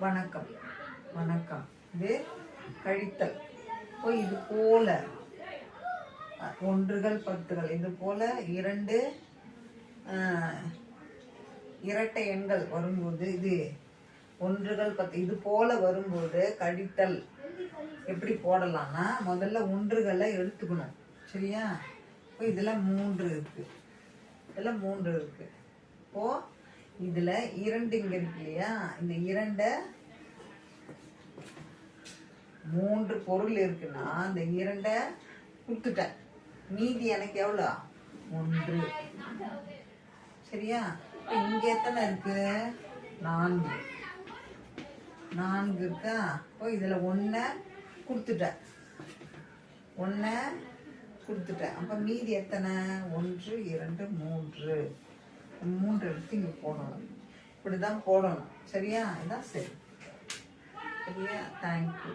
வணக்கம் வணக்கம். இது கழித்தல். இப்போ இது போல ஒன்றுகள் பத்துகள் இது போல இரண்டு இரட்டை எண்கள் வரும்போது இது ஒன்றுகள் பத்து இது போல வரும்போது கழித்தல் எப்படி போடலாம்னா முதல்ல ஒன்றுகளை எடுத்துக்கணும். சரியா? இப்போ இதில் 3 இருக்கு. இதில் 3 இருக்கு. இப்போ இதில் 2 இங்கே இருக்கு இல்லையா? இந்த 2 3 பொருள் இருக்குன்னா அந்த 2 கொடுத்துட்டேன். மீதி எனக்கு எவ்வளோ? 1. சரியா? இங்கே எத்தனை இருக்கு? 4 இருக்கா? இப்போ இதில் 1 கொடுத்துட்டேன். 1 கொடுத்துட்டேன். அப்போ மீதி எத்தனை? 1 2 3 எடுத்து இங்கே போடணும். இப்படி தான் போடணும். சரியா? இதான் சரி. சரியா? தேங்க்யூ.